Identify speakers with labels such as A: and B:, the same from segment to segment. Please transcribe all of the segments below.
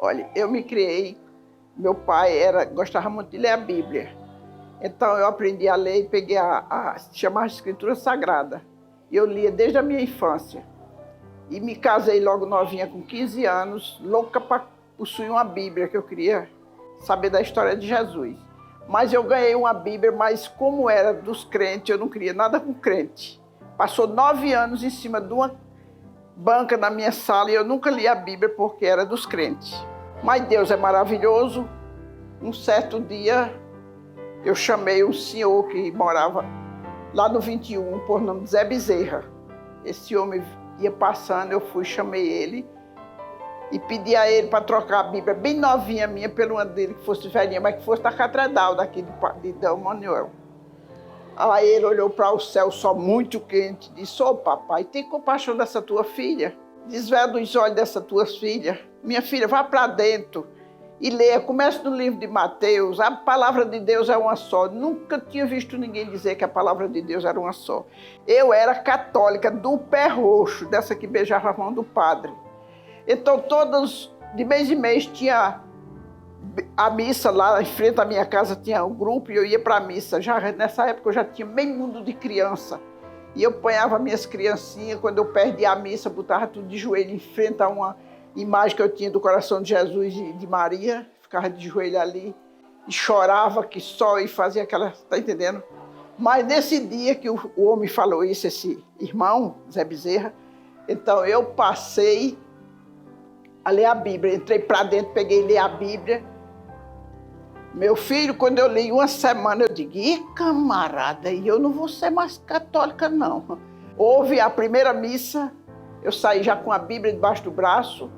A: Olha, eu me criei, meu pai gostava muito de ler a Bíblia. Então eu aprendi a ler e peguei chamar Escritura Sagrada. E eu lia desde a minha infância. E me casei logo novinha, com 15 anos, louca para possuir uma Bíblia, que eu queria saber da história de Jesus. Mas eu ganhei uma Bíblia, mas como era dos crentes, eu não queria nada com crente. Passou 9 anos em cima de uma banca na minha sala e eu nunca li a Bíblia porque era dos crentes. Mas Deus é maravilhoso. Um certo dia, eu chamei um senhor que morava lá no 21, por nome de Zé Bezerra. Esse homem ia passando, eu fui, chamei ele e pedi a ele para trocar a Bíblia bem novinha minha pela uma dele, que fosse velhinha, mas que fosse da catedral daqui de Dom Manuel. Aí ele olhou para o céu, só muito quente, e disse: ô papai, tem compaixão dessa tua filha? Desveda os olhos dessa tua filha. Minha filha, vá para dentro e leia. Comece no livro de Mateus. A palavra de Deus é uma só. Nunca tinha visto ninguém dizer que a palavra de Deus era uma só. Eu era católica do pé roxo, dessa que beijava a mão do padre. Então, de mês em mês, tinha a missa lá em frente à minha casa, tinha um grupo e eu ia para a missa. Nessa época eu já tinha meio mundo de criança. E eu apanhava minhas criancinhas, quando eu perdia a missa, botava tudo de joelho em frente a uma imagem que eu tinha do coração de Jesus e de Maria, ficava de joelho ali e chorava que só e fazia aquela, tá entendendo? Mas nesse dia que o homem falou isso, esse irmão, Zé Bezerra, então eu passei a ler a Bíblia, entrei para dentro, peguei e li a Bíblia. Meu filho, quando eu li uma semana, eu digo: ih, camarada, eu não vou ser mais católica, não. Houve a primeira missa, eu saí já com a Bíblia debaixo do braço.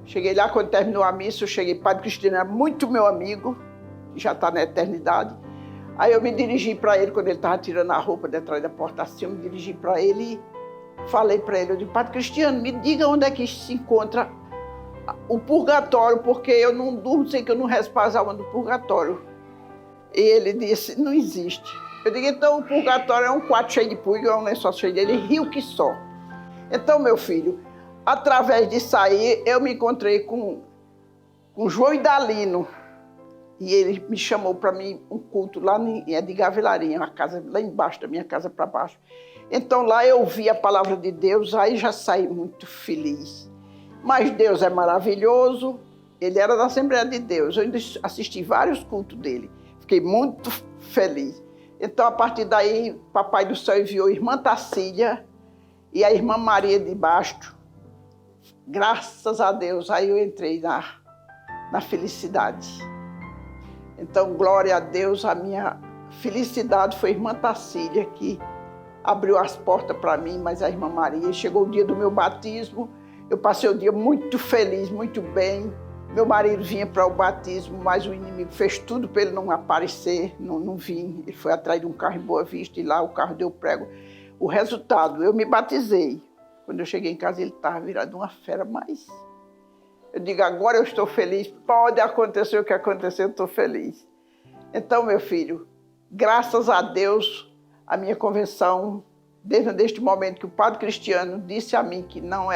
A: Cheguei lá, quando terminou a missa, eu cheguei, Padre Cristiano era muito meu amigo, já está na eternidade. Aí eu me dirigi para ele, quando ele estava tirando a roupa de atrás da porta assim, eu me dirigi para ele e falei para ele, eu disse: Padre Cristiano, me diga onde é que se encontra o purgatório, porque eu não durmo sem que eu não respo as almas do purgatório. E ele disse: não existe. Eu digo: então o purgatório é um quarto cheio de purga, é um lençol cheio dele, ele riu que só. Então, meu filho, através disso aí, eu me encontrei com João Idalino. E ele me chamou para mim um culto lá em Edgar Vilarinha, uma casa lá embaixo da minha casa para baixo. Então lá eu vi a palavra de Deus, aí já saí muito feliz. Mas Deus é maravilhoso, ele era da Assembleia de Deus. Eu ainda assisti vários cultos dele, fiquei muito feliz. Então, a partir daí, Papai do Céu enviou a irmã Tacília e a irmã Maria de Basto. Graças a Deus, aí eu entrei na felicidade. Então, glória a Deus, a minha felicidade foi a irmã Tacília, que abriu as portas para mim, mas a irmã Maria. Chegou o dia do meu batismo, eu passei o dia muito feliz, muito bem. Meu marido vinha para o batismo, mas o inimigo fez tudo para ele não aparecer, não vir. Ele foi atrás de um carro em Boa Vista e lá o carro deu prego. O resultado, eu me batizei. Quando eu cheguei em casa, ele estava virado uma fera, mas eu digo: agora eu estou feliz, pode acontecer o que acontecer, eu estou feliz. Então, meu filho, graças a Deus, a minha convenção, desde este momento que o Padre Cristiano disse a mim que não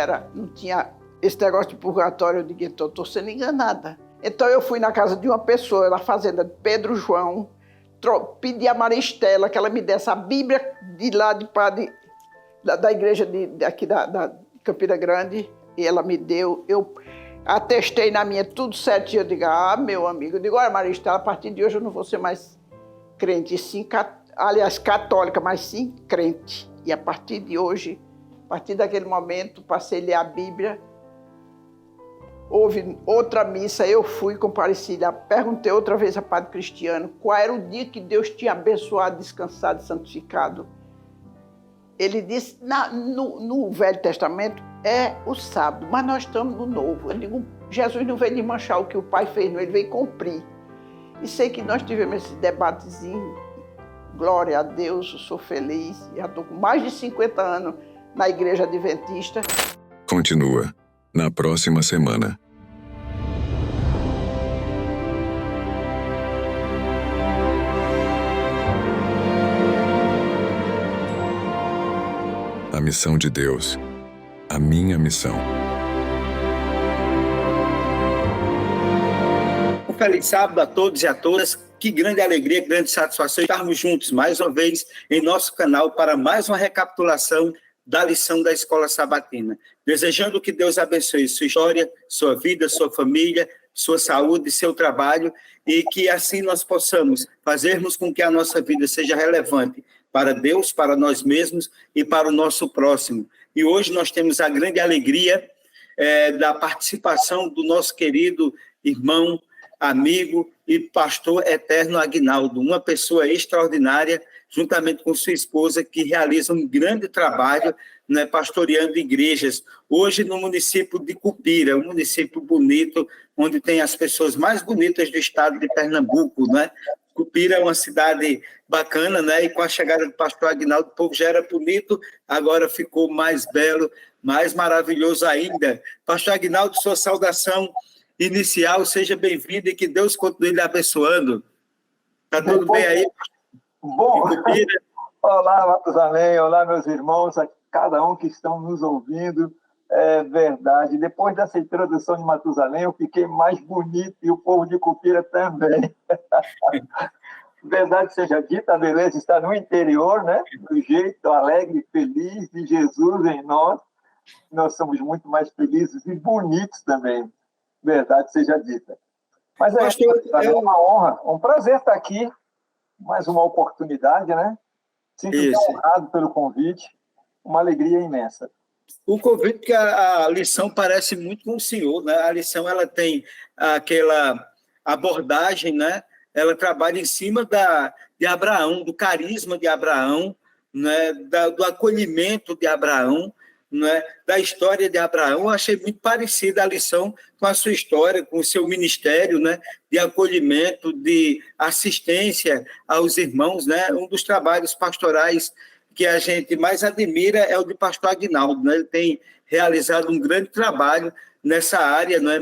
A: tinha esse negócio de purgatório, eu digo: então estou sendo enganada. Então eu fui na casa de uma pessoa, na fazenda de Pedro João, pedi a Maria Estela que ela me desse a Bíblia de lá de padre, da igreja aqui da Campina Grande, e ela me deu. Eu atestei na minha tudo certinho. Eu digo: ah, meu amigo, eu digo: olha, Maria Estela, a partir de hoje eu não vou ser mais crente, sim, aliás, católica, mas sim crente. E a partir de hoje, a partir daquele momento, passei a ler a Bíblia. Houve outra missa, eu fui, compareci lá, perguntei outra vez a Padre Cristiano qual era o dia que Deus tinha abençoado, descansado e santificado. Ele disse: no Velho Testamento é o sábado, mas nós estamos no Novo. Eu digo: Jesus não veio desmanchar o que o Pai fez, não, ele veio cumprir. E sei que nós tivemos esse debatezinho. Glória a Deus, eu sou feliz. Já estou com mais de 50 anos na Igreja Adventista.
B: Continua na próxima semana. A missão de Deus. A minha missão.
C: feliz sábado a todos e a todas. Que grande alegria, grande satisfação estarmos juntos mais uma vez em nosso canal para mais uma recapitulação da lição da Escola Sabatina. Desejando que Deus abençoe sua história, sua vida, sua família, sua saúde, seu trabalho, e que assim nós possamos fazermos com que a nossa vida seja relevante para Deus, para nós mesmos e para o nosso próximo. E hoje nós temos a grande alegria da participação do nosso querido irmão, amigo e pastor eterno Aguinaldo, uma pessoa extraordinária, juntamente com sua esposa, que realiza um grande trabalho, né, pastoreando igrejas, hoje no município de Cupira, um município bonito, onde tem as pessoas mais bonitas do estado de Pernambuco, né? Cupira é uma cidade bacana, né? E com a chegada do pastor Aguinaldo, o povo já era bonito, agora ficou mais belo, mais maravilhoso ainda. Pastor Aguinaldo, sua saudação inicial, seja bem-vindo e que Deus continue lhe abençoando. Está tudo bem aí?
D: Bom, olá, Matusalém, olá, meus irmãos, a cada um que estão nos ouvindo. É verdade, depois dessa introdução de Matusalém, eu fiquei mais bonito e o povo de Cupira também. Verdade seja dita, a beleza está no interior, né? Do jeito alegre, feliz de Jesus em nós. Nós somos muito mais felizes e bonitos também. Verdade seja dita. Mas é uma honra, um prazer estar aqui. Mais uma oportunidade, né? Sinto-me honrado pelo convite. Uma alegria imensa.
C: O convite, que a lição parece muito com o senhor, né? A lição ela tem aquela abordagem, né? Ela trabalha em cima de Abraão, do carisma de Abraão, né? Do acolhimento de Abraão, né? Da história de Abraão. Eu achei muito parecida a lição com a sua história, com o seu ministério, né? De acolhimento, de assistência aos irmãos, né? Um dos trabalhos pastorais que a gente mais admira é o de pastor Aguinaldo, né? Ele tem realizado um grande trabalho nessa área, né?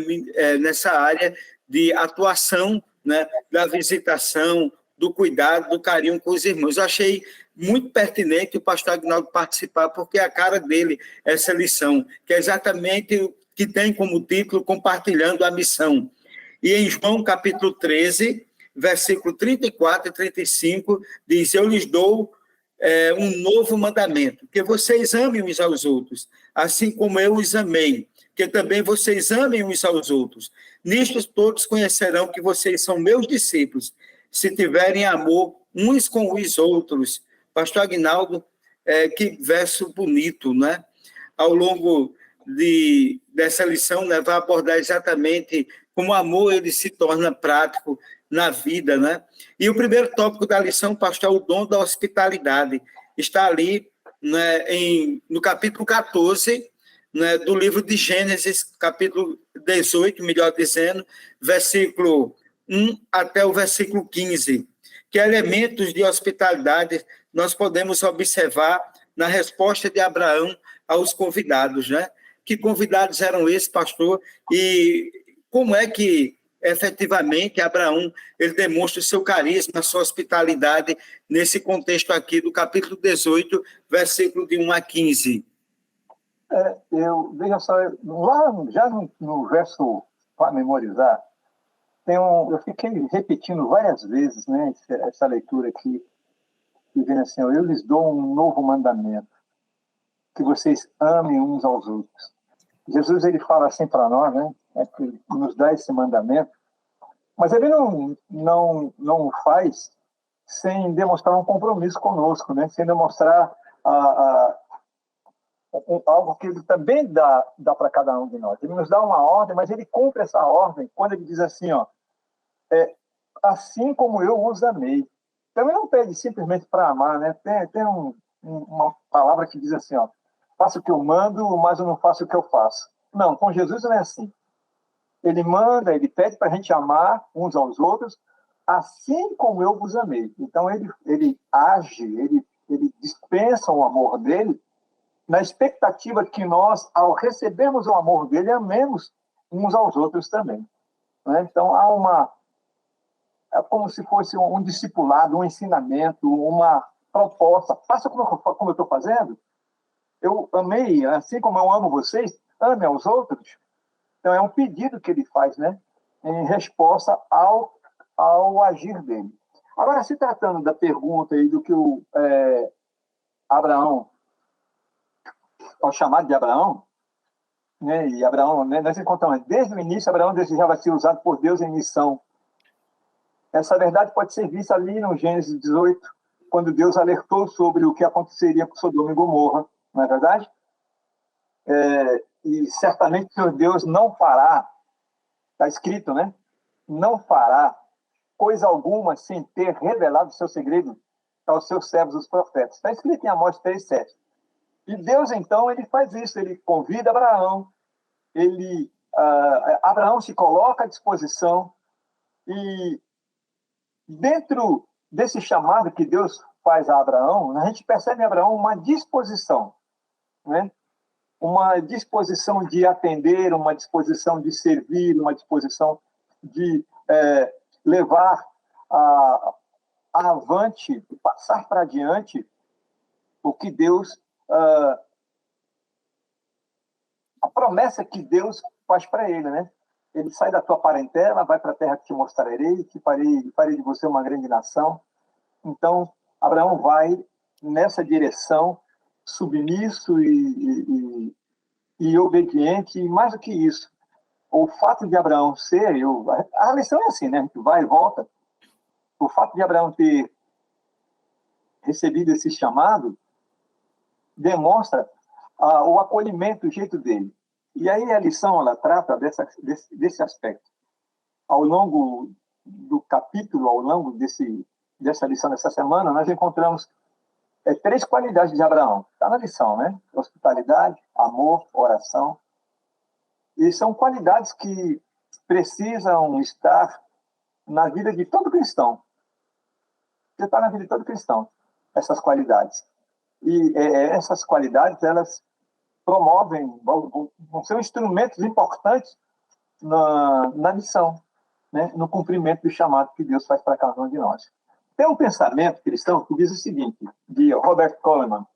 C: Nessa área de atuação, né? Da visitação, do cuidado, do carinho com os irmãos. Eu achei muito pertinente o pastor Aguinaldo participar, porque é a cara dele essa lição, que é exatamente o que tem como título Compartilhando a Missão. E em João capítulo 13, versículo 34 e 35, diz: eu lhes dou um novo mandamento, que vocês amem uns aos outros, assim como eu os amei, que também vocês amem uns aos outros. Nisto todos conhecerão que vocês são meus discípulos, se tiverem amor uns com os outros. Pastor Aguinaldo, que verso bonito, né? Ao longo dessa lição, né, vai abordar exatamente como o amor ele se torna prático na vida, né? E o primeiro tópico da lição, pastor, é o dom da hospitalidade. Está ali, né, no capítulo 14, né, do livro de Gênesis, capítulo 18, melhor dizendo, versículo 1 até o versículo 15, que elementos de hospitalidade nós podemos observar na resposta de Abraão aos convidados, né? Que convidados eram esses, pastor? E como é que efetivamente Abraão ele demonstra o seu carisma, a sua hospitalidade nesse contexto aqui do capítulo 18, versículo de 1 a 15?
D: Veja só, lá já no verso, para memorizar, eu fiquei repetindo várias vezes, né, essa leitura aqui, que vem assim: eu lhes dou um novo mandamento, que vocês amem uns aos outros. Jesus ele fala assim para nós, né, que nos dá esse mandamento, mas ele não faz sem demonstrar um compromisso conosco, né, sem demonstrar algo que ele também dá para cada um de nós. Ele nos dá uma ordem, mas ele cumpre essa ordem quando ele diz assim, ó, assim como eu os amei. Então, ele não pede simplesmente para amar, né? Tem uma palavra que diz assim, ó, faço o que eu mando, mas eu não faço o que eu faço. Não, com Jesus não é assim. Ele manda, ele pede para a gente amar uns aos outros, assim como eu vos amei. Então, ele age, ele dispensa o amor dele na expectativa que nós, ao recebermos o amor dele, amemos uns aos outros também. Né? Então, é como se fosse um discipulado, um ensinamento, uma proposta. Faça como eu estou fazendo. Eu amei, assim como eu amo vocês, ame aos outros. Então, é um pedido que ele faz, né? em resposta ao agir dele. Agora, se tratando da pergunta aí do que o Abraão, ao chamado de Abraão, né, e Abraão, né, nós encontramos, desde o início, Abraão desejava ser usado por Deus em missão. Essa verdade pode ser vista ali no Gênesis 18, quando Deus alertou sobre o que aconteceria com Sodoma e Gomorra, não é verdade? E certamente o Senhor Deus não fará, está escrito, né? Não fará coisa alguma sem ter revelado o seu segredo aos seus servos, os profetas. Está escrito em Amós 3:7. E Deus, então, ele faz isso, ele convida Abraão, Abraão se coloca à disposição, e dentro desse chamado que Deus faz a Abraão, a gente percebe em Abraão uma disposição, né? Uma disposição de atender, uma disposição de servir, uma disposição de levar avante, passar para adiante o que Deus, a promessa que Deus faz para ele, né? Ele sai da tua parentela, vai para a terra que te mostrarei, que farei de você uma grande nação. Então, Abraão vai nessa direção, submisso e obediente, e mais do que isso, o fato de Abraão ser, a lição é assim, né? A gente vai e volta. O fato de Abraão ter recebido esse chamado demonstra o acolhimento, o jeito dele. E aí a lição, ela trata desse aspecto. Ao longo do capítulo, ao longo dessa lição dessa semana, nós encontramos 3 qualidades de Abraão. Está na lição, né? Hospitalidade, amor, oração. E são qualidades que precisam estar na vida de todo cristão. Está na vida de todo cristão, essas qualidades. E essas qualidades, elas promovem, vão ser instrumentos importantes na missão, né? No cumprimento do chamado que Deus faz para cada um de nós. Tem um pensamento cristão que diz o seguinte, de Robert Coleman: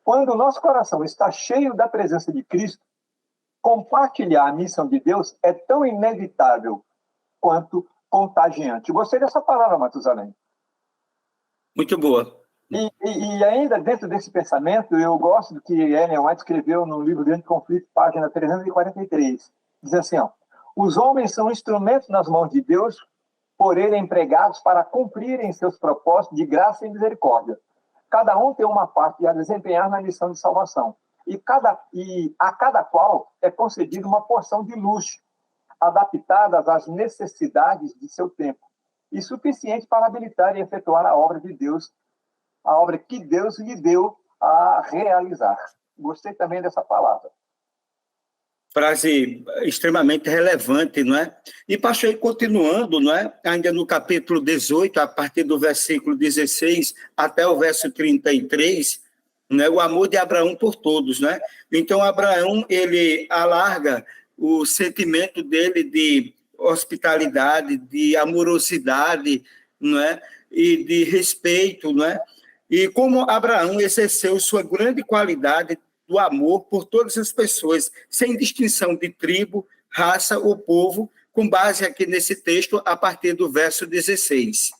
D: quando o nosso coração está cheio da presença de Cristo, compartilhar a missão de Deus é tão inevitável quanto contagiante. Gostei dessa palavra, Matusalém.
C: Muito boa.
D: E ainda dentro desse pensamento, eu gosto do que Ellen White escreveu no livro Grande Conflito, página 343. Diz assim, os homens são instrumentos nas mãos de Deus, por ele empregados para cumprirem seus propósitos de graça e misericórdia. Cada um tem uma parte a desempenhar na missão de salvação. E a cada qual é concedida uma porção de luz, adaptada às necessidades de seu tempo, e suficiente para habilitar e efetuar a obra de Deus, a obra que Deus lhe deu a realizar. Gostei também dessa palavra.
C: Frase extremamente relevante, não é? E pastor, continuando, não é? Ainda no capítulo 18, a partir do versículo 16 até o verso 33, né? O amor de Abraão por todos, né? Então, Abraão, ele alarga o sentimento dele de hospitalidade, de amorosidade, não é? E de respeito, não é? E como Abraão exerceu sua grande qualidade do amor por todas as pessoas, sem distinção de tribo, raça ou povo, com base aqui nesse texto, a partir do verso 16.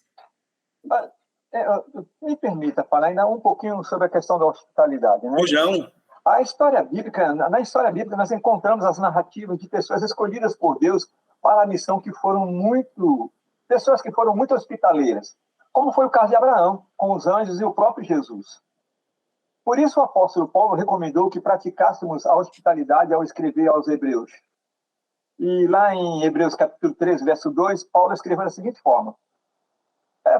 D: Me permita falar ainda um pouquinho sobre a questão da hospitalidade, né?
C: Rojão.
D: Na história bíblica nós encontramos as narrativas de pessoas escolhidas por Deus para a missão pessoas que foram muito hospitaleiras, como foi o caso de Abraão, com os anjos e o próprio Jesus. Por isso o apóstolo Paulo recomendou que praticássemos a hospitalidade ao escrever aos Hebreus. E lá em Hebreus capítulo 13, verso 2, Paulo escreveu da seguinte forma,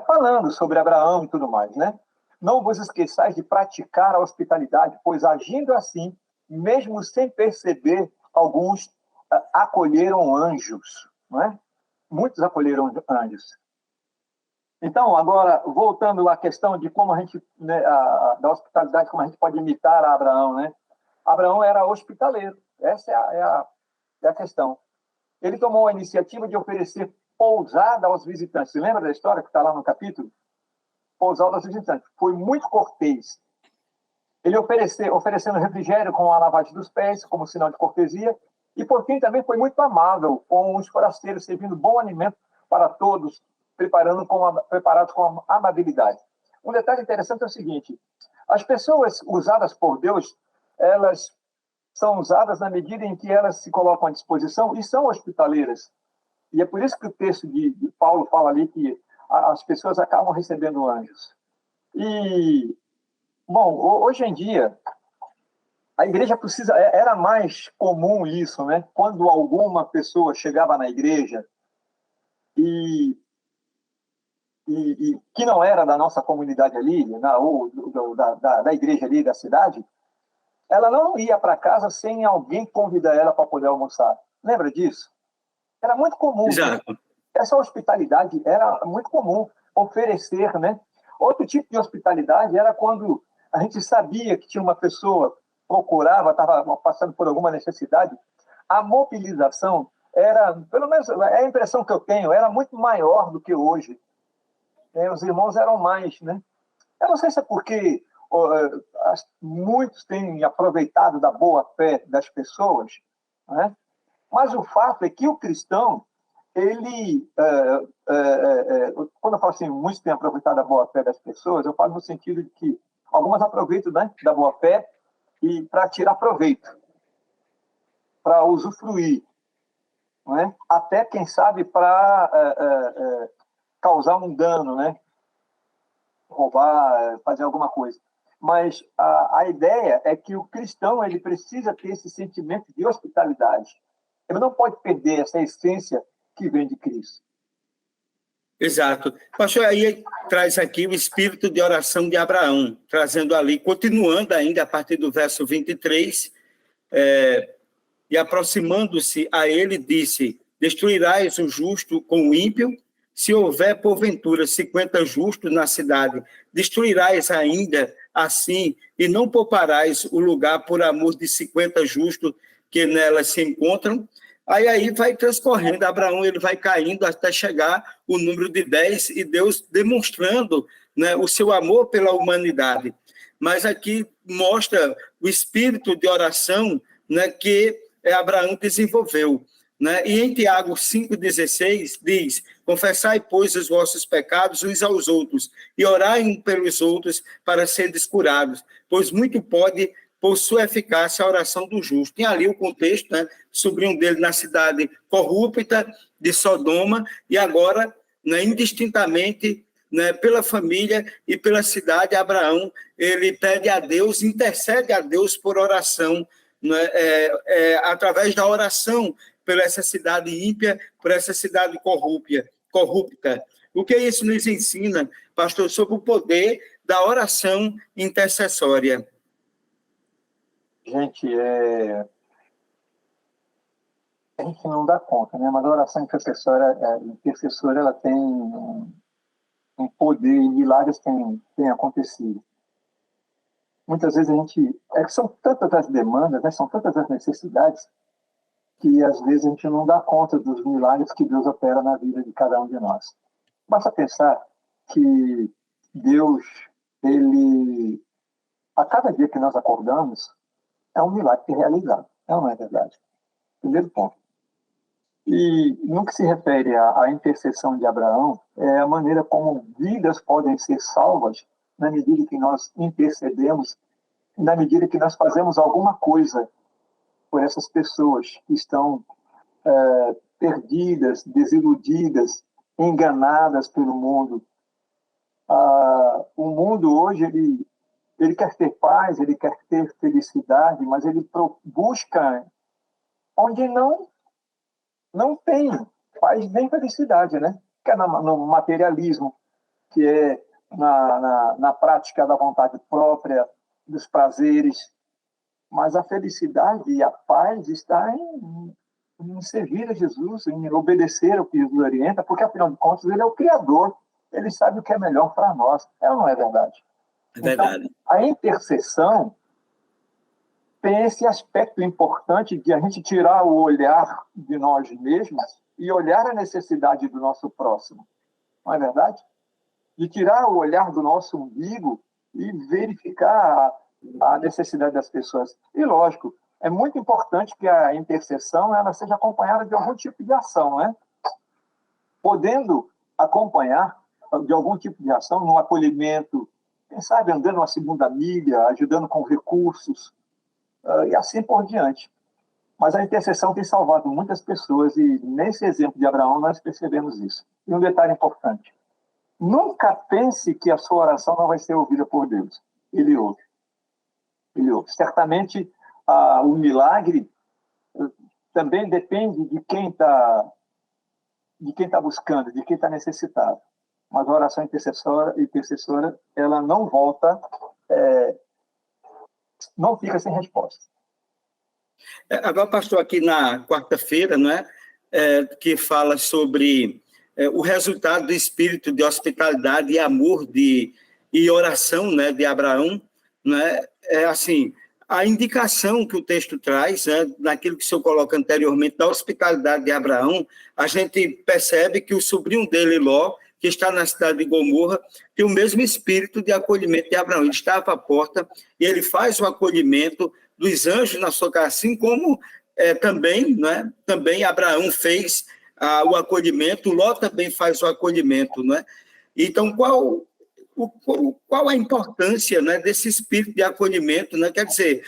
D: falando sobre Abraão e tudo mais, né? Não vos esqueçais de praticar a hospitalidade, pois agindo assim, mesmo sem perceber, alguns acolheram anjos, não é? Muitos acolheram anjos. Então, agora, voltando à questão de como a gente, né, da hospitalidade, como a gente pode imitar a Abraão, né? Abraão era hospitaleiro, essa é a questão. Ele tomou a iniciativa de oferecer pousada aos visitantes. Você lembra da história que está lá no capítulo? Pousada aos visitantes. Foi muito cortês. Ele oferecendo refrigério com a lavagem dos pés, como sinal de cortesia, E, por fim, também foi muito amável com os forasteiros, servindo bom alimento para todos, preparados com amabilidade. Um detalhe interessante é o seguinte: as pessoas usadas por Deus, elas são usadas na medida em que elas se colocam à disposição e são hospitaleiras. E é por isso que o texto de Paulo fala ali que as pessoas acabam recebendo anjos. E, bom, hoje em dia, a igreja era mais comum isso, né? Quando alguma pessoa chegava na igreja e que não era da nossa comunidade ali, ou da igreja ali da cidade, ela não ia para casa sem alguém convidar ela para poder almoçar. Lembra disso? Era muito comum.
C: Exato.
D: Essa hospitalidade era muito comum, oferecer, né? Outro tipo de hospitalidade era quando a gente sabia que tinha uma pessoa procurava, estava passando por alguma necessidade. A mobilização era, pelo menos é a impressão que eu tenho, era muito maior do que hoje. Os irmãos eram mais, né? Eu não sei se é porque muitos têm aproveitado da boa fé das pessoas, né? Mas o fato é que o cristão, ele, quando eu falo assim, muitos têm aproveitado da boa fé das pessoas, eu falo no sentido de que algumas aproveitam, né, da boa fé e para tirar proveito, para usufruir, né? Até, quem sabe, para causar um dano, né? Roubar, fazer alguma coisa. Mas a ideia é que o cristão ele precisa ter esse sentimento de hospitalidade. Ele não pode perder essa essência que vem de Cristo.
C: Exato. Pastor, aí traz aqui o espírito de oração de Abraão, trazendo ali, continuando ainda a partir do verso 23, e aproximando-se a ele, disse: destruirás o justo com o ímpio? Se houver, porventura, 50 justos na cidade, destruirás ainda assim, e não pouparás o lugar por amor de 50 justos que nelas se encontram? Aí vai transcorrendo, Abraão ele vai caindo até chegar o número de 10, e Deus demonstrando, né, o seu amor pela humanidade. Mas aqui mostra o espírito de oração, né, que Abraão desenvolveu. Né? E em Tiago 5,16 diz: confessai, pois, os vossos pecados uns aos outros, e orai uns pelos outros para seres curados, pois muito pode, por sua eficácia, a oração do justo. Tem ali o contexto, né? Sobrinho dele na cidade corrupta de Sodoma, e agora, né, indistintamente, né, pela família e pela cidade, Abraão ele pede a Deus, intercede a Deus por oração, né, através da oração, por essa cidade ímpia, por essa cidade corrupta. O que isso nos ensina, pastor, sobre o poder da oração intercessória?
D: Gente, a gente não dá conta, né? Mas a oração intercessória ela tem um poder, e milagres têm acontecido. Muitas vezes são tantas as demandas, né? São tantas as necessidades, que às vezes a gente não dá conta dos milagres que Deus opera na vida de cada um de nós. Basta pensar que Deus, a cada dia que nós acordamos, é um milagre realizado. Não é verdade? Primeiro ponto. E no que se refere à intercessão de Abraão, é a maneira como vidas podem ser salvas na medida que nós intercedemos, na medida que nós fazemos alguma coisa por essas pessoas que estão perdidas, desiludidas, enganadas pelo mundo. O mundo hoje ele quer ter paz, ele quer ter felicidade, mas ele busca onde não tem paz nem felicidade, né? Que é no materialismo, que é na prática da vontade própria, dos prazeres. Mas a felicidade e a paz está em servir a Jesus, em obedecer ao que Jesus orienta, porque, afinal de contas, ele é o Criador. Ele sabe o que é melhor para nós. Não é verdade?
C: É verdade.
D: Então, a intercessão tem esse aspecto importante de a gente tirar o olhar de nós mesmos e olhar a necessidade do nosso próximo. Não é verdade? De tirar o olhar do nosso umbigo e verificar a necessidade das pessoas. E, lógico, é muito importante que a intercessão ela seja acompanhada de algum tipo de ação, né? Podendo acompanhar de algum tipo de ação no acolhimento, quem sabe andando uma segunda milha, ajudando com recursos, e assim por diante. Mas a intercessão tem salvado muitas pessoas e nesse exemplo de Abraão nós percebemos isso. E um detalhe importante: nunca pense que a sua oração não vai ser ouvida por Deus. Ele ouve. Ele ouve. Certamente o milagre também depende de quem está buscando, de quem está necessitado. Mas a oração intercessora ela não volta, não fica sem resposta.
C: Agora, pastor, aqui na quarta-feira, né, que fala sobre o resultado do espírito de hospitalidade e amor e oração, né, de Abraão, né, assim, a indicação que o texto traz, né, naquilo que o senhor coloca anteriormente, da hospitalidade de Abraão, a gente percebe que o sobrinho dele, Ló, que está na cidade de Gomorra, tem o mesmo espírito de acolhimento de Abraão. Ele estava à porta e ele faz o acolhimento dos anjos na sua casa, assim como também, né, também Abraão fez o acolhimento, Ló também faz o acolhimento, né? Então, qual a importância, né, desse espírito de acolhimento, né? Quer dizer,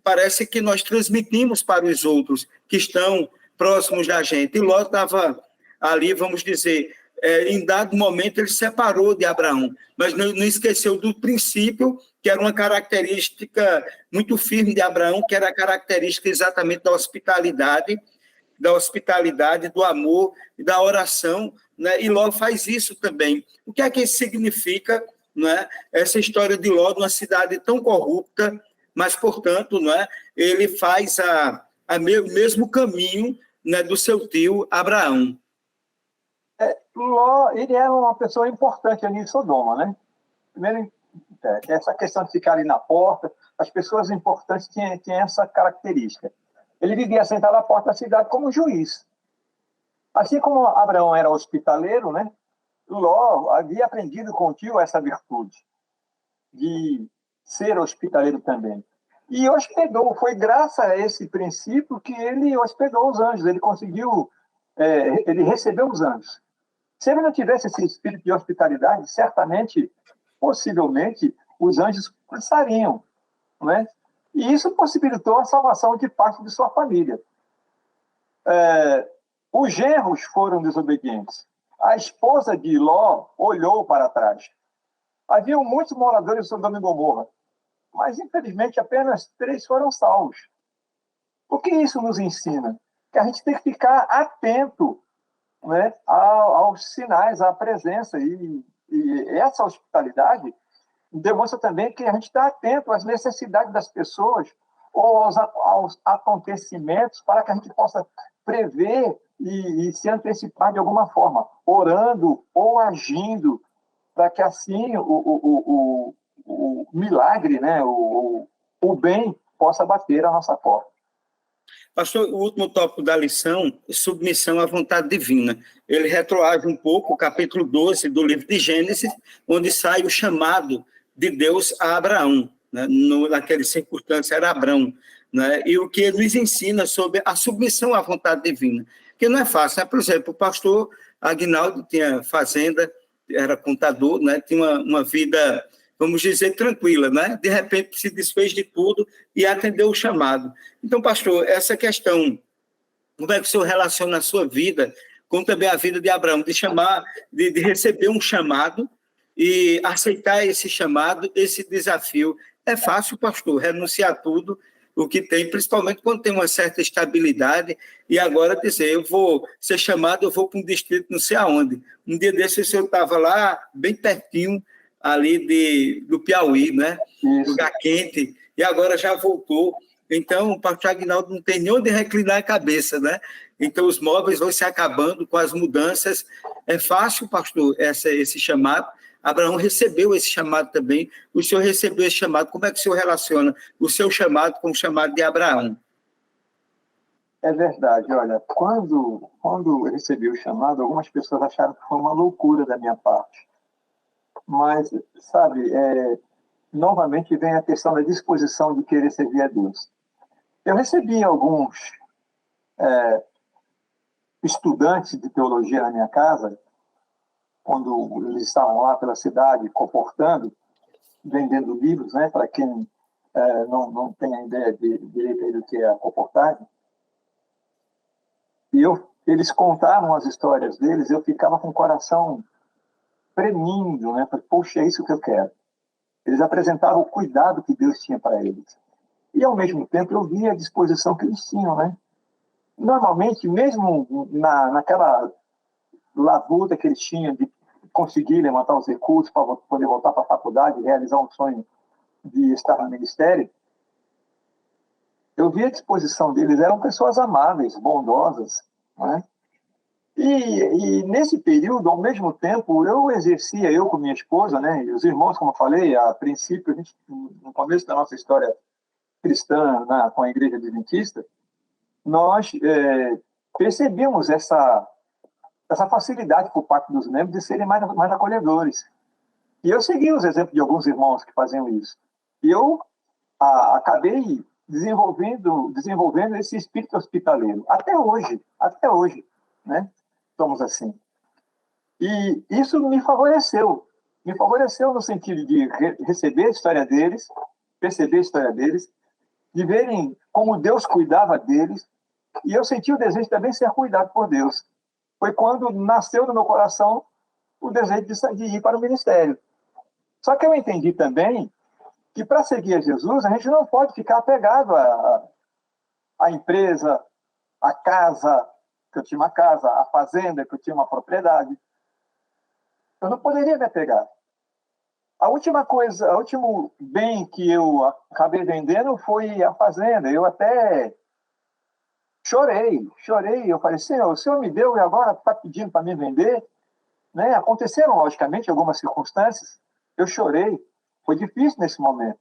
C: parece que nós transmitimos para os outros que estão próximos da gente. E Ló estava ali, vamos dizer, em dado momento ele separou de Abraão, mas não esqueceu do princípio, que era uma característica muito firme de Abraão, que era a característica exatamente da hospitalidade, do amor e da oração, né? E Ló faz isso também. O que é que isso significa, né? Essa história de Ló numa cidade tão corrupta, mas, portanto, né, ele faz o mesmo caminho, né, do seu tio Abraão.
D: Ló, ele era uma pessoa importante ali em Sodoma, né? Primeiro, essa questão de ficar ali na porta, as pessoas importantes tinham essa característica. Ele vivia sentado à porta da cidade como juiz. Assim como Abraão era hospitaleiro, né? Ló havia aprendido com o tio essa virtude de ser hospitaleiro também. E hospedou, foi graças a esse princípio que ele hospedou os anjos, ele conseguiu, ele recebeu os anjos. Se ele não tivesse esse espírito de hospitalidade, certamente, possivelmente, os anjos passariam, não é? E isso possibilitou a salvação de parte de sua família. Os genros foram desobedientes. A esposa de Ló olhou para trás. Havia muitos moradores de Sodoma e Gomorra, mas, infelizmente, apenas 3 foram salvos. O que isso nos ensina? Que a gente tem que ficar atento, né, aos sinais, à presença. E essa hospitalidade demonstra também que a gente está atento às necessidades das pessoas ou aos acontecimentos para que a gente possa prever e se antecipar de alguma forma, orando ou agindo, para que assim o milagre, né, o bem possa bater à nossa porta.
C: Pastor, o último tópico da lição, submissão à vontade divina. Ele retroage um pouco o capítulo 12 do livro de Gênesis, onde sai o chamado de Deus a Abraão, né? Naquela circunstância era Abrão, né? E o que ele nos ensina sobre a submissão à vontade divina, que não é fácil, né? Por exemplo, o pastor Aguinaldo tinha fazenda, era contador, né? Tinha uma vida, vamos dizer, tranquila, né? De repente se desfez de tudo e atendeu o chamado. Então, pastor, essa questão, como é que o senhor relaciona a sua vida com também a vida de Abraão, de receber um chamado e aceitar esse chamado, esse desafio? É fácil, pastor, renunciar a tudo o que tem, principalmente quando tem uma certa estabilidade, e agora dizer, eu vou ser chamado, eu vou para um distrito não sei aonde. Um dia desse o senhor estava lá, bem pertinho, ali do Piauí, né? Lugar quente, e agora já voltou. Então, o pastor Aguinaldo não tem nem onde reclinar a cabeça, né? Então, os móveis vão se acabando com as mudanças. É fácil, pastor, esse chamado. Abraão recebeu esse chamado também. O senhor recebeu esse chamado. Como é que o senhor relaciona o seu chamado com o chamado de Abraão?
D: É verdade. Olha, quando eu recebi o chamado, algumas pessoas acharam que foi uma loucura da minha parte. Mas, sabe, novamente vem a questão da disposição de querer servir a Deus. Eu recebi alguns estudantes de teologia na minha casa, quando eles estavam lá pela cidade, comportando, vendendo livros, né, para quem não tem a ideia direito do que é a comportagem. E eles contavam as histórias deles, eu ficava com o coração premindo, né? Poxa, é isso que eu quero. Eles apresentavam o cuidado que Deus tinha para eles. E, ao mesmo tempo, eu via a disposição que eles tinham, né? Normalmente, mesmo naquela labuta que eles tinham de conseguir levantar os recursos para poder voltar para a faculdade, realizar um sonho de estar no ministério, eu via a disposição deles, eram pessoas amáveis, bondosas, né? E nesse período, ao mesmo tempo, eu com minha esposa, né, e os irmãos, como eu falei, a princípio, no começo da nossa história cristã com a Igreja Adventista, nós percebemos essa facilidade por parte dos membros de serem mais acolhedores. E eu segui os exemplos de alguns irmãos que faziam isso. E eu acabei desenvolvendo esse espírito hospitaleiro. Até hoje, né? Somos assim. E isso me favoreceu no sentido de receber a história deles, perceber a história deles, de verem como Deus cuidava deles, e eu senti o desejo de também ser cuidado por Deus. Foi quando nasceu no meu coração o desejo de ir para o ministério. Só que eu entendi também que para seguir a Jesus, a gente não pode ficar apegado à empresa, à casa, que eu tinha uma casa, à fazenda, que eu tinha uma propriedade. Eu não poderia me apegar. O último bem que eu acabei vendendo foi a fazenda. Eu até chorei. Eu falei, Senhor, o Senhor me deu e agora está pedindo para me vender? Né? Aconteceram, logicamente, algumas circunstâncias. Eu chorei. Foi difícil nesse momento.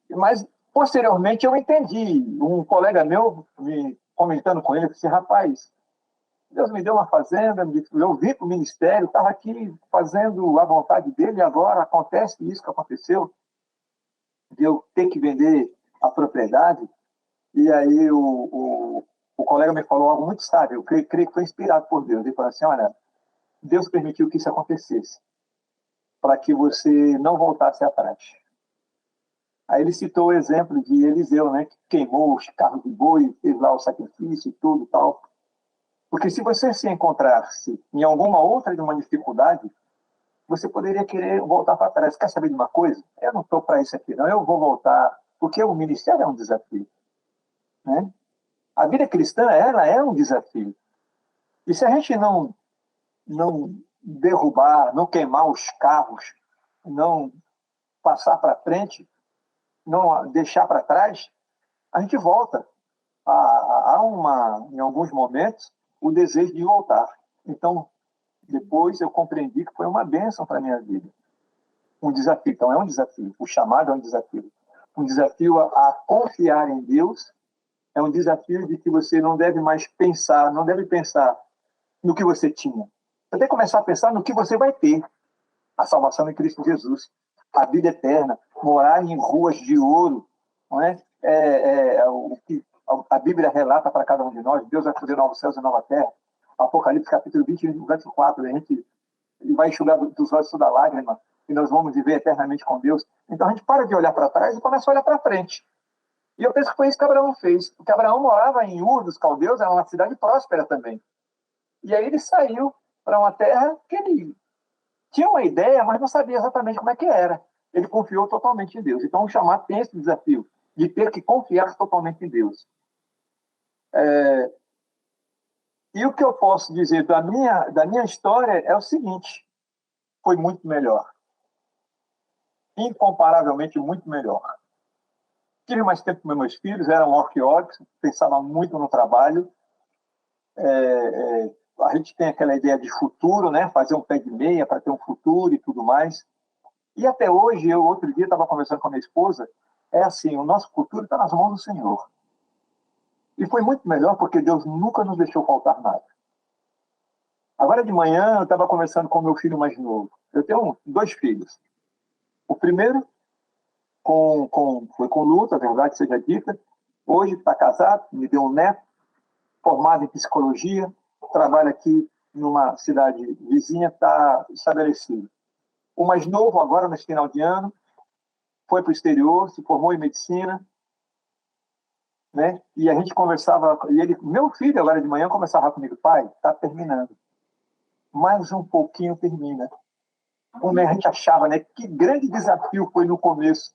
D: Mas, posteriormente, eu entendi. Um colega meu, comentando com ele, disse, rapaz, Deus me deu uma fazenda, eu vim para o ministério, estava aqui fazendo a vontade dele e agora acontece isso que aconteceu, de eu ter que vender a propriedade. E aí o colega me falou algo muito sábio, eu creio que foi inspirado por Deus. Ele falou assim, olha, Deus permitiu que isso acontecesse, para que você não voltasse atrás. Aí ele citou o exemplo de Eliseu, né, que queimou os carros de boi, fez lá o sacrifício e tudo e tal. Porque se você se encontrasse em alguma outra de uma dificuldade, você poderia querer voltar para trás. Quer saber de uma coisa? Eu não estou para isso aqui, não. Eu vou voltar, porque o ministério é um desafio. Né? A vida cristã, ela é um desafio. E se a gente não derrubar, não queimar os carros, não passar para frente, não deixar para trás, a gente volta. Em alguns momentos, o desejo de voltar. Então, depois eu compreendi que foi uma bênção para a minha vida. Um desafio. Então, é um desafio. O chamado é um desafio. Um desafio a confiar em Deus. É um desafio de que você não deve mais pensar, não deve pensar no que você tinha. Você tem que começar a pensar no que você vai ter. A salvação em Cristo Jesus. A vida eterna. Morar em ruas de ouro. Não é? O que a Bíblia relata para cada um de nós. Deus vai fazer novos céus e nova terra. Apocalipse capítulo 20, 24. A gente vai enxugar dos olhos toda lágrima e nós vamos viver eternamente com Deus. Então a gente para de olhar para trás e começa a olhar para frente. E eu penso que foi isso que Abraão fez. Porque Abraão morava em Ur dos Caldeus, era uma cidade próspera também. E aí ele saiu para uma terra que ele tinha uma ideia, mas não sabia exatamente como é que era. Ele confiou totalmente em Deus. Então o chamado tem esse desafio de ter que confiar totalmente em Deus. E o que eu posso dizer da minha história é o seguinte: foi muito melhor. Incomparavelmente muito melhor. Tive mais tempo com meus filhos, eram arqueólogos, pensava muito no trabalho. A gente tem aquela ideia de futuro, né? Fazer um pé de meia para ter um futuro e tudo mais. E até hoje, outro dia estava conversando com a minha esposa, é assim, o nosso futuro está nas mãos do Senhor. E foi muito melhor porque Deus nunca nos deixou faltar nada. Agora de manhã eu estava conversando com o meu filho mais novo. Eu tenho 2 filhos. O primeiro foi com luta, a verdade seja dita. Hoje está casado, me deu um neto, formado em psicologia, trabalha aqui numa cidade vizinha, está estabelecido. O mais novo, agora, nesse final de ano, foi para o exterior, se formou em medicina, né? E a gente conversava, e ele, meu filho, agora de manhã, conversava comigo, pai, está terminando. Mais um pouquinho termina. Como a gente achava, né? Que grande desafio foi no começo.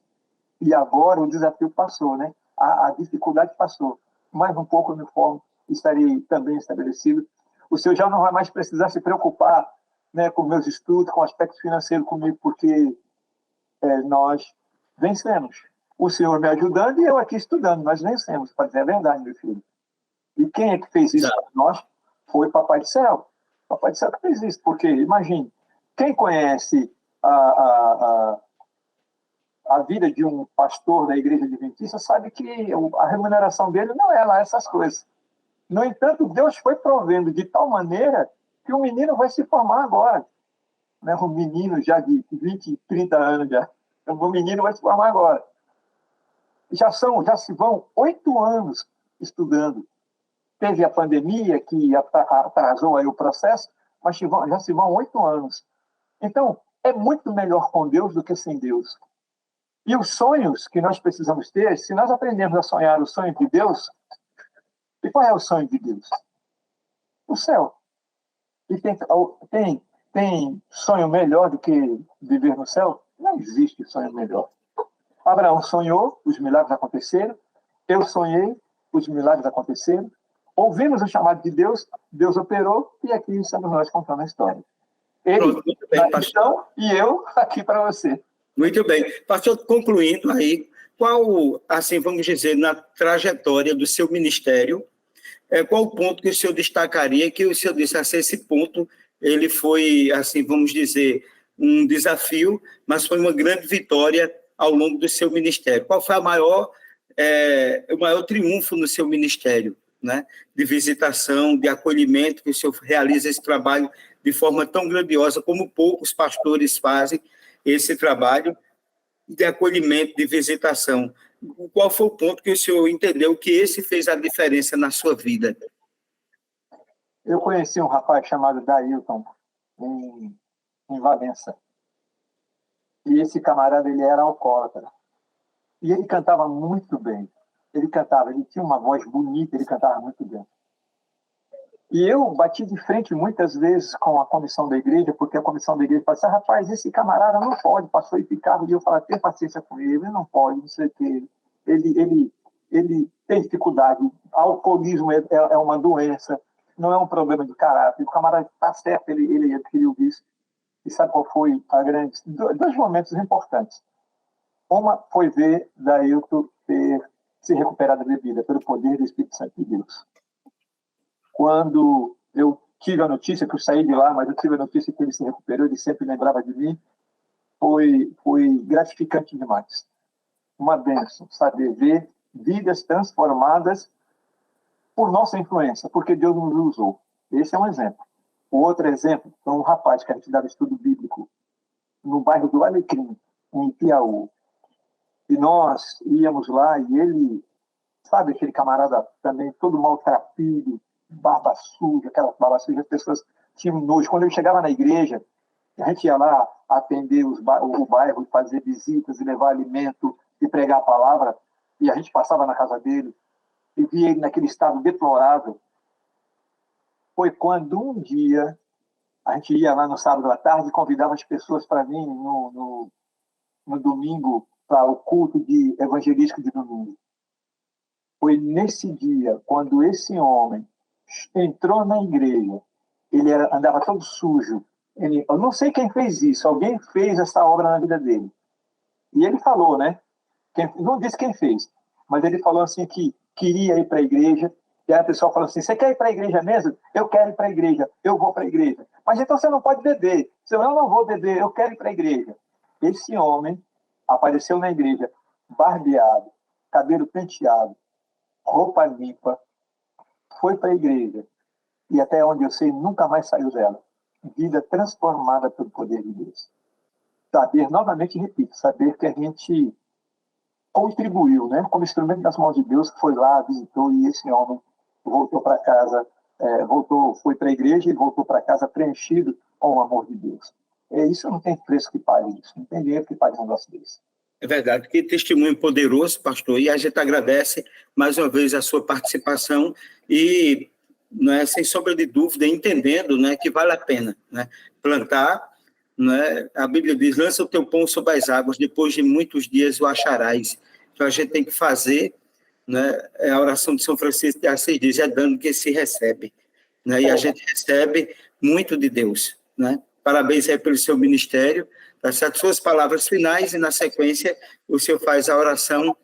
D: E agora o desafio passou, né? A dificuldade passou. Mais um pouco eu me formo, estarei também estabelecido. O senhor já não vai mais precisar se preocupar, né, com meus estudos, com o aspecto financeiro comigo, porque nós vencemos. O senhor me ajudando e eu aqui estudando. Nós vencemos, para dizer a verdade, meu filho. E quem é que fez isso para nós? Foi Papai do Céu. Papai do Céu que fez isso, porque, imagine, quem conhece a vida de um pastor da igreja adventista sabe que a remuneração dele não é lá essas coisas. No entanto, Deus foi provendo de tal maneira que o menino vai se formar agora. Né? Um menino já de 20, 30 anos já. O menino vai se formar agora. Já se vão 8 anos estudando. Teve a pandemia que atrasou aí o processo, mas já se vão 8 anos. Então, é muito melhor com Deus do que sem Deus. E os sonhos que nós precisamos ter, se nós aprendemos a sonhar o sonho de Deus, e qual é o sonho de Deus? O céu. E tem sonho melhor do que viver no céu? Não existe sonho melhor. Abraão sonhou, os milagres aconteceram. Eu sonhei, os milagres aconteceram. Ouvimos o chamado de Deus, Deus operou, e aqui estamos nós contando a história. Ele,
C: Muito bem, pastor.
D: e eu aqui para você.
C: Muito bem. Pastor, concluindo aí, qual, assim, vamos dizer, na trajetória do seu ministério, qual o ponto que o senhor destacaria, que o senhor disse, assim, esse ponto, ele foi, assim, vamos dizer, um desafio, mas foi uma grande vitória ao longo do seu ministério. Qual foi o maior triunfo no seu ministério, né? De visitação, de acolhimento, que o senhor realiza esse trabalho de forma tão grandiosa, como poucos pastores fazem esse trabalho de acolhimento, de visitação. Qual foi o ponto que o senhor entendeu que esse fez a diferença na sua vida?
D: Eu conheci um rapaz chamado Dailton, em Valença. E esse camarada, ele era alcoólatra. E ele cantava muito bem. Ele tinha uma voz bonita, ele cantava muito bem. E eu bati de frente muitas vezes com a comissão da igreja, porque a comissão da igreja falava assim, rapaz, esse camarada não pode, passou e ficava. E eu falava, tem paciência com ele, ele não pode, não sei o quê. Ele tem dificuldade, alcoolismo é uma doença, não é um problema de caráter. O camarada está certo, ele adquiriu isso. E sabe qual foi a grande... Dois momentos importantes. Uma foi ver Dailton ter se recuperado da bebida pelo poder do Espírito Santo de Deus. Quando eu tive a notícia, que eu saí de lá, mas eu tive a notícia que ele se recuperou, ele sempre lembrava de mim, foi gratificante demais. Uma bênção, saber ver vidas transformadas por nossa influência, porque Deus nos usou. Esse é um exemplo. O outro exemplo é um rapaz que a gente dava estudo bíblico no bairro do Alecrim, em Piauí. E nós íamos lá e ele, sabe, aquele camarada também todo maltrapilho, barba suja, aquela barba suja, as pessoas tinham nojo. Quando ele chegava na igreja, a gente ia lá atender o bairro, fazer visitas e levar alimento e pregar a palavra, e a gente passava na casa dele e via ele naquele estado deplorável. Foi quando um dia a gente ia lá no sábado à tarde e convidava as pessoas para vir no domingo para o culto evangelístico de domingo. Foi nesse dia, quando esse homem entrou na igreja, ele andava todo sujo. Eu não sei quem fez isso, alguém fez essa obra na vida dele. E ele falou, né? Não disse quem fez, mas ele falou assim que queria ir para a igreja. E aí a pessoa falou assim, você quer ir para a igreja mesmo? Eu quero ir para a igreja, eu vou para a igreja. Mas então você não pode beber. Eu não vou beber, eu quero ir para a igreja. Esse homem apareceu na igreja, barbeado, cabelo penteado, roupa limpa, foi para a igreja e até onde eu sei nunca mais saiu dela. Vida transformada pelo poder de Deus. Saber, novamente repito, saber que a gente contribuiu, né? Como instrumento das mãos de Deus, que foi lá, visitou, e esse homem voltou para casa, foi para a igreja e voltou para casa preenchido com o amor de Deus. Isso não tem preço que pague isso, não tem dinheiro que pague um negócio desse.
C: É verdade, que testemunho poderoso, pastor, e a gente agradece mais uma vez a sua participação e, né, sem sombra de dúvida, entendendo, né, que vale a pena, né, plantar, né, a Bíblia diz, lança o teu pão sobre as águas, depois de muitos dias o acharás. Então a gente tem que fazer, né, a oração de São Francisco de Assis diz, é dando que se recebe, né, e a gente recebe muito de Deus, né. Parabéns aí pelo seu ministério, tá certo? Suas palavras finais e, na sequência, o senhor faz a oração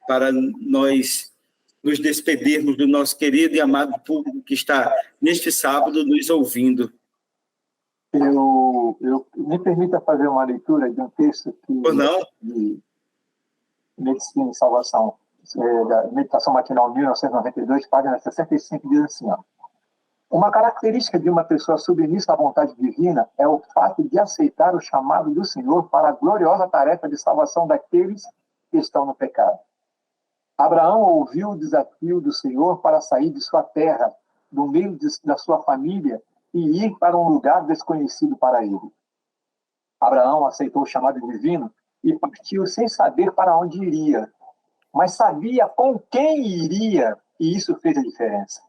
C: para nós nos despedirmos do nosso querido e amado público que está, neste sábado, nos ouvindo.
D: Me permita fazer uma leitura de um texto
C: Ou não?
D: de Medicina e Salvação, da Meditação Matinal 1992, página 65, diz assim, ó. Uma característica de uma pessoa submissa à vontade divina é o fato de aceitar o chamado do Senhor para a gloriosa tarefa de salvação daqueles que estão no pecado. Abraão ouviu o desafio do Senhor para sair de sua terra, do meio da sua família, e ir para um lugar desconhecido para ele. Abraão aceitou o chamado divino e partiu sem saber para onde iria, mas sabia com quem iria, e isso fez a diferença.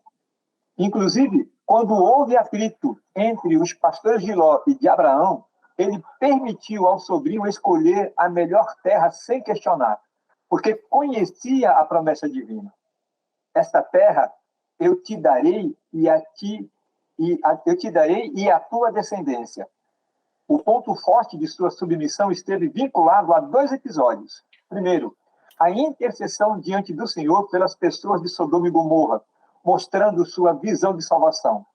D: Inclusive, quando houve atrito entre os pastores de Ló e de Abraão, ele permitiu ao sobrinho escolher a melhor terra sem questionar, porque conhecia a promessa divina. Esta terra eu te darei e a tua descendência. O ponto forte de sua submissão esteve vinculado a 2 episódios. Primeiro, a intercessão diante do Senhor pelas pessoas de Sodoma e Gomorra, mostrando sua visão de salvação.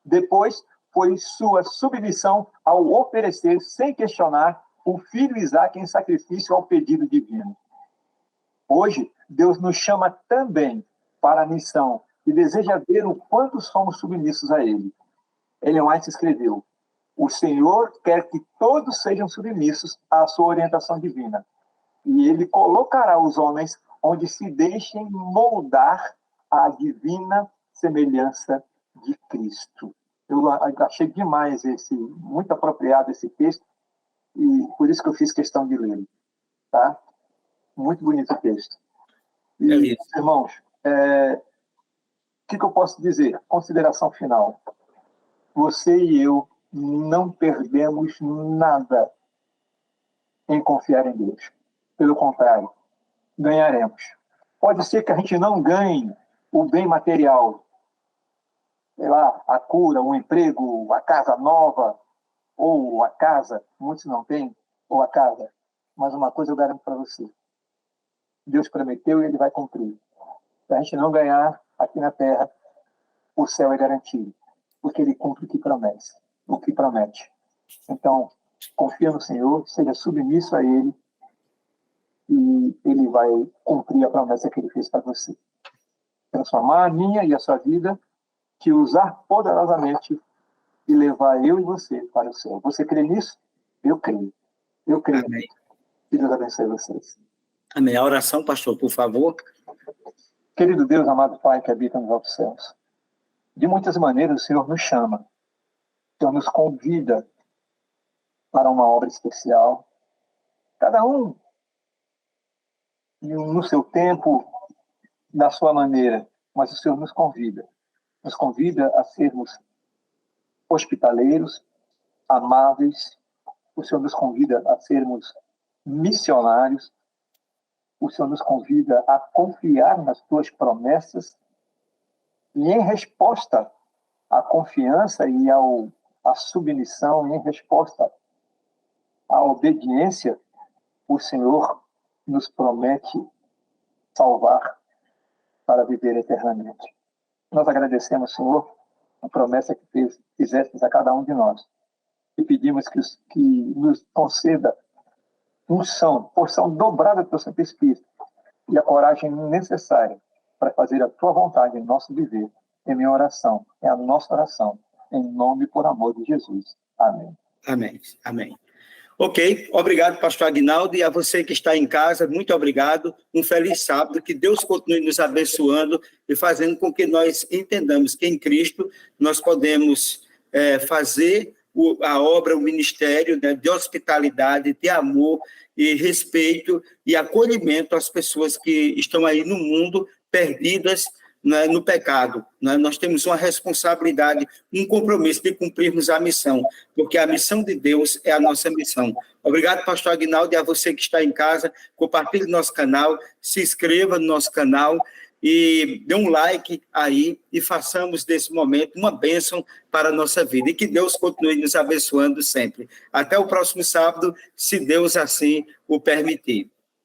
D: Depois, foi sua submissão ao oferecer, sem questionar, o filho Isaque em sacrifício ao pedido divino. Hoje, Deus nos chama também para a missão e deseja ver o quanto somos submissos a Ele. Ellen White escreveu, o Senhor quer que todos sejam submissos à sua orientação divina, e Ele colocará os homens onde se deixem moldar a divina semelhança de Cristo. Eu achei demais muito apropriado esse texto, e por isso que eu fiz questão de ler. Tá? Muito bonito o texto. E, irmãos, o que eu posso dizer? Consideração final. Você e eu não perdemos nada em confiar em Deus. Pelo contrário, ganharemos. Pode ser que a gente não ganhe o bem material, sei lá, a cura, o emprego, a casa nova, ou a casa, muitos não têm, ou a casa. Mas uma coisa eu garanto para você. Deus prometeu e Ele vai cumprir. Se a gente não ganhar aqui na terra, o céu é garantido, porque Ele cumpre o que promete. Então, confia no Senhor, seja submisso a Ele, e Ele vai cumprir a promessa que Ele fez para você. Transformar a minha e a sua vida, te usar poderosamente e levar eu e você para o céu. Você crê nisso? Eu creio. Eu creio.
C: Amém.
D: Que Deus abençoe vocês.
C: Amém. A oração, pastor, por favor.
D: Querido Deus, amado Pai que habita nos altos céus, de muitas maneiras o Senhor nos chama. O Senhor nos convida para uma obra especial. Cada um no seu tempo, da sua maneira, mas o Senhor nos convida a sermos hospitaleiros, amáveis. O Senhor nos convida a sermos missionários. O Senhor nos convida a confiar nas tuas promessas e, em resposta à confiança e à submissão, em resposta à obediência, o Senhor nos promete salvar para viver eternamente. Nós agradecemos, Senhor, a promessa que fizestes a cada um de nós e pedimos que nos conceda porção dobrada do teu Santo Espírito e a coragem necessária para fazer a tua vontade em nosso viver. É minha oração, é a nossa oração, em nome e por amor de Jesus. Amém.
C: Amém. Amém. Ok, obrigado, pastor Aguinaldo, e a você que está em casa, muito obrigado, um feliz sábado, que Deus continue nos abençoando e fazendo com que nós entendamos que em Cristo nós podemos fazer a obra, o ministério, né, de hospitalidade, de amor e respeito e acolhimento às pessoas que estão aí no mundo perdidas, né, no pecado. Né? Nós temos uma responsabilidade, um compromisso de cumprirmos a missão, porque a missão de Deus é a nossa missão. Obrigado, pastor Aguinaldo, e a você que está em casa, compartilhe nosso canal, se inscreva no nosso canal e dê um like aí e façamos desse momento uma bênção para a nossa vida. E que Deus continue nos abençoando sempre. Até o próximo sábado, se Deus assim o permitir.